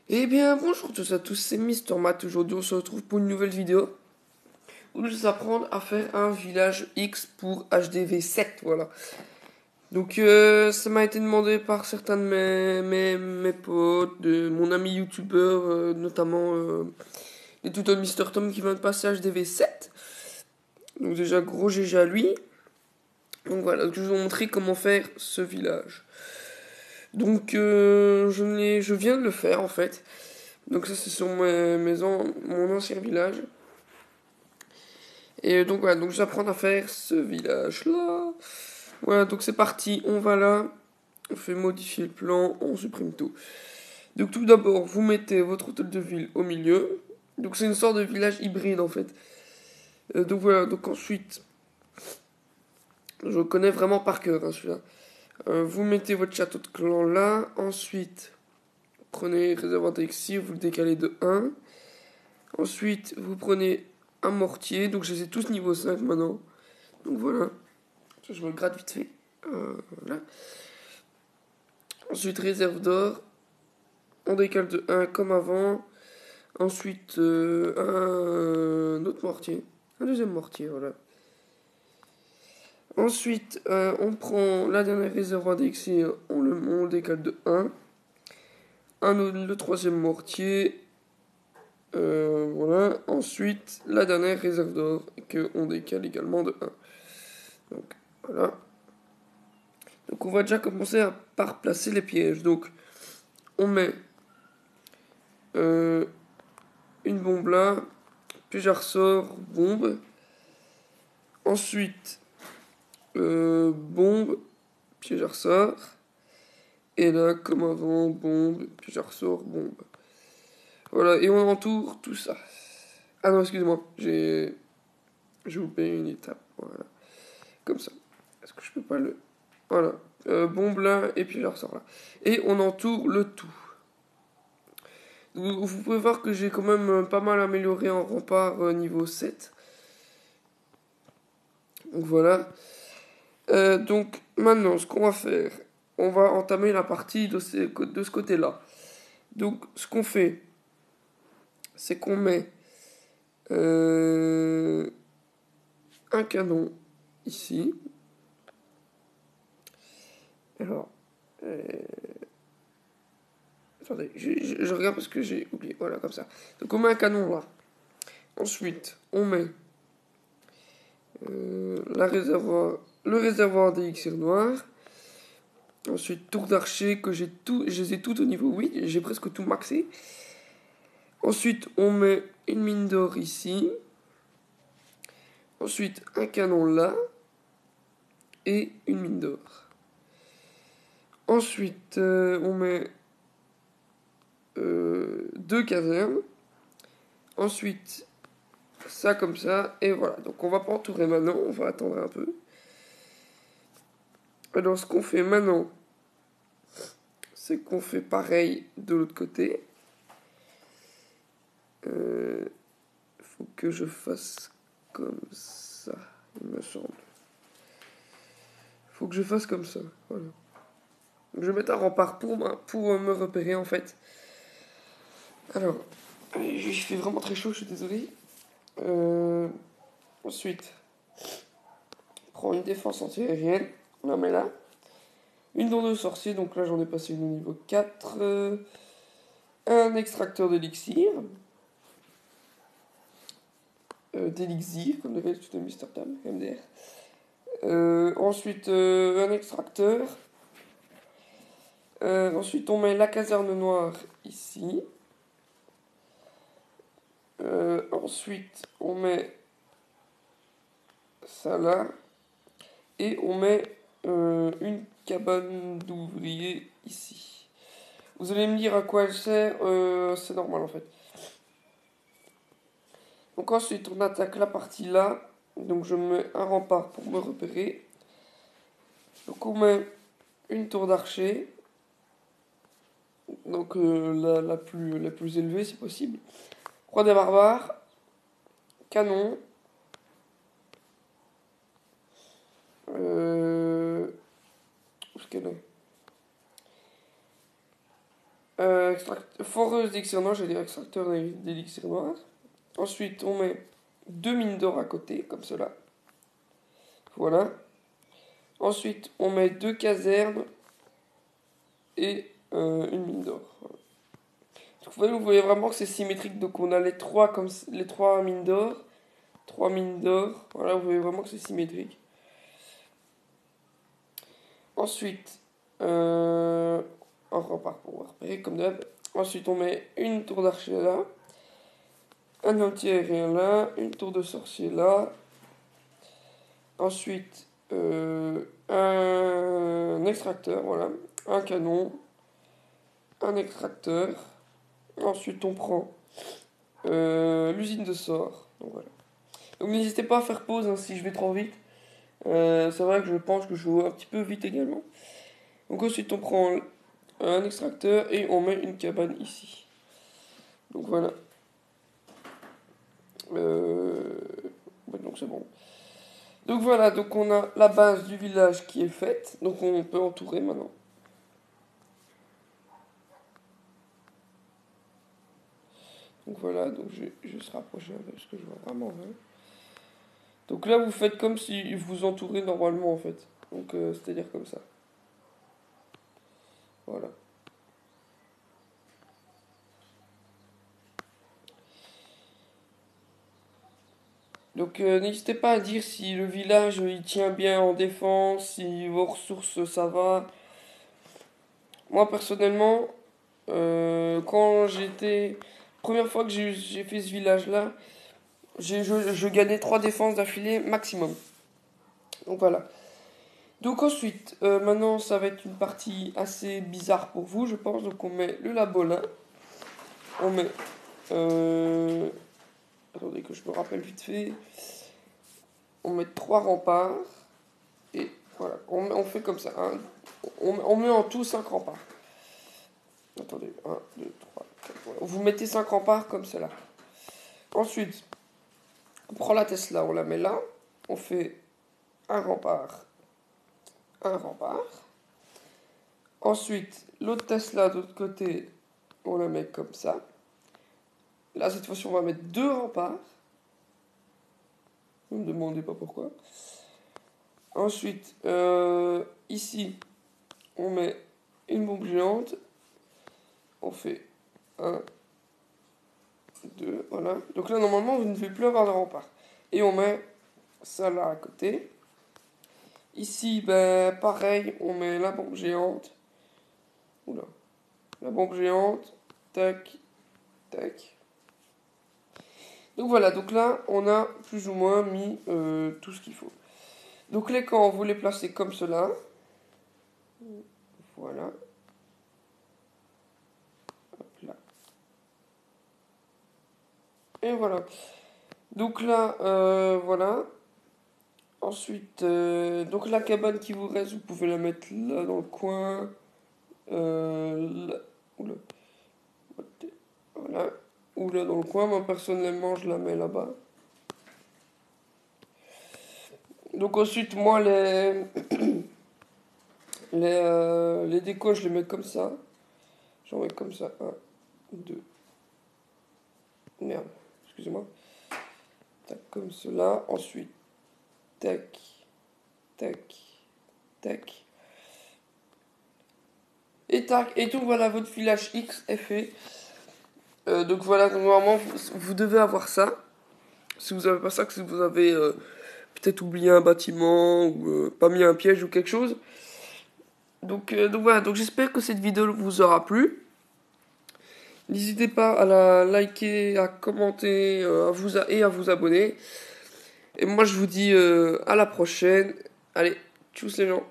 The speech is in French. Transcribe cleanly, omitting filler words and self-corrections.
Eh bien, bonjour à tous, c'est Mister Matt. Aujourd'hui, on se retrouve pour une nouvelle vidéo où je vais apprendre à faire un village X pour HDV7. Voilà. Donc, ça m'a été demandé par certains de mes potes, de mon ami youtubeur, notamment les tutos de Mister Tom qui vient de passer HDV7. Donc, déjà, gros GG à lui. Donc, voilà, je vais vous montrer comment faire ce village. Donc, je viens de le faire en fait. Donc, ça, c'est sur mon ancien village. Et donc voilà, donc j'apprends à faire ce village-là. Voilà, donc c'est parti, on va là. On fait modifier le plan, on supprime tout. Donc tout d'abord, vous mettez votre hôtel de ville au milieu. Donc c'est une sorte de village hybride en fait. Donc voilà, donc ensuite, je connais vraiment par cœur hein, celui-là. Vous mettez votre château de clan là. Ensuite, prenez réservoir d'élixir, vous le décalez de 1. Ensuite, vous prenez un mortier. Donc je les ai tous niveau 5 maintenant. Donc voilà. Je me le gratte vite fait. Voilà. Ensuite, réserve d'or. On décale de 1 comme avant. Ensuite, un autre mortier. Un deuxième mortier, voilà. Ensuite, on prend la dernière réservoir d'élixir. On le décale de 1. Le troisième mortier. Voilà. Ensuite, la dernière réserve d'or. On décale également de 1. Donc, voilà. Donc, on va déjà commencer par placer les pièges. Donc, on met une bombe là, puis je ressors bombe. Ensuite, bombe, puis je ressors. Et là, comme avant, bombe, puis je ressors bombe. Voilà, et on entoure tout ça. Ah non, excusez-moi, j'ai loupé une étape. Voilà, comme ça. Est-ce que je peux pas le. Voilà, bombe là, et puis je ressors là. Et on entoure le tout. Vous pouvez voir que j'ai quand même pas mal amélioré en rempart niveau 7. Donc voilà. Donc maintenant, ce qu'on va faire, on va entamer la partie de ce côté-là. Donc ce qu'on fait, c'est qu'on met un canon ici. Alors, euh, attendez, je regarde parce que j'ai oublié. Voilà, comme ça. Donc on met un canon là. Ensuite, on met le réservoir d'élixir noir. Ensuite, tour d'archer que je les ai toutes au niveau 8. J'ai presque tout maxé. Ensuite, on met une mine d'or ici. Ensuite, un canon là. Et une mine d'or. Ensuite, on met deux casernes. Ensuite, ça comme ça. Et voilà. Donc, on va pas entourer maintenant. On va attendre un peu. Alors, ce qu'on fait maintenant, c'est qu'on fait pareil de l'autre côté. Faut que je fasse comme ça, il me semble. Faut que je fasse comme ça. Voilà. Je vais mettre un rempart pour me repérer en fait. Alors, il fait vraiment très chaud, je suis désolé. Ensuite, on prend une défense anti-aérienne, on la met là. Une dent de sorcier, donc là j'en ai passé une au niveau 4. Un extracteur d'élixir. D'élixir, comme le tout de Mr. Tam, MDR. Ensuite, un extracteur. Ensuite, on met la caserne noire ici. Ensuite, on met ça là. Et on met une cabane d'ouvriers ici. Vous allez me dire à quoi elle sert. C'est normal en fait. Donc ensuite, on attaque la partie là. Donc je mets un rempart pour me repérer. Donc on met une tour d'archer. Donc la plus élevée si possible. Croix des barbares. Canon. Où est-ce qu'elle est Foreuse d'élixir noir, j'ai dire extracteur d'élixir noir. Ensuite, on met 2 mines d'or à côté, comme cela. Voilà. Ensuite, on met 2 casernes et une mine d'or. Voilà. Vous voyez vraiment que c'est symétrique. Donc, on a les 3 mines d'or. 3 mines d'or. Voilà, vous voyez vraiment que c'est symétrique. Ensuite, un rempart pour repérer, comme d'hab. Ensuite, on met une tour d'archer là. Un anti-aérien là. Une tour de sorcier là. Ensuite, un extracteur, voilà. Un canon. Un extracteur. Ensuite, on prend l'usine de sort. Donc, voilà. Donc, n'hésitez pas à faire pause hein, si je vais trop vite. C'est vrai que je pense que je vais un petit peu vite également. Donc, ensuite, on prend un extracteur et on met une cabane ici. Donc, voilà. Donc, c'est bon. Donc, voilà. Donc, on a la base du village qui est faite. Donc, on peut entourer maintenant. Donc voilà, donc je vais se rapprocher un peu parce que je vois vraiment rien. Donc là, vous faites comme si vous entourez normalement en fait. Donc c'est-à-dire comme ça. Voilà. Donc n'hésitez pas à dire si le village il tient bien en défense, si vos ressources ça va. Moi personnellement, quand j'étais... Première fois que j'ai fait ce village-là, je gagnais 3 défenses d'affilée maximum. Donc voilà. Donc ensuite, maintenant ça va être une partie assez bizarre pour vous, je pense. Donc on met le labo là. On met... attendez que je me rappelle vite fait. On met 3 remparts. Et voilà, on fait comme ça. Hein. On met en tout 5 remparts. Attendez, 1, 2, 3, 4. Voilà. Vous mettez 5 remparts comme cela. Ensuite, on prend la Tesla, on la met là. On fait un rempart. Un rempart. Ensuite, l'autre Tesla de l'autre côté, on la met comme ça. Là, cette fois-ci, on va mettre 2 remparts. Ne me demandez pas pourquoi. Ensuite, ici, on met une bombe géante. On fait 1, 2, voilà. Donc là, normalement, vous ne devez plus avoir de rempart. Et on met ça là à côté. Ici, ben, pareil, on met la bombe géante. Oula. La bombe géante. Tac, tac. Donc voilà, donc là, on a plus ou moins mis tout ce qu'il faut. Donc les camps, vous les placez comme cela. Voilà. Hop là. Et voilà. Donc là, voilà. Ensuite, donc la cabane qui vous reste, vous pouvez la mettre là dans le coin. Là. Oula. Voilà. Ou là dans le coin. Moi personnellement, je la mets là-bas. Donc ensuite, moi, les décos, je les mets comme ça. J'en mets comme ça. 1, 2. Merde, excusez-moi. Tac, comme cela. Ensuite, tac, tac, tac. Et tac. Et donc voilà, votre filage X est fait. Donc voilà, normalement, vous devez avoir ça. Si vous n'avez pas ça, que si vous avez peut-être oublié un bâtiment ou pas mis un piège ou quelque chose. Donc voilà, donc j'espère que cette vidéo vous aura plu. N'hésitez pas à la liker, à commenter, et à vous abonner. Et moi je vous dis à la prochaine. Allez, tchuss les gens.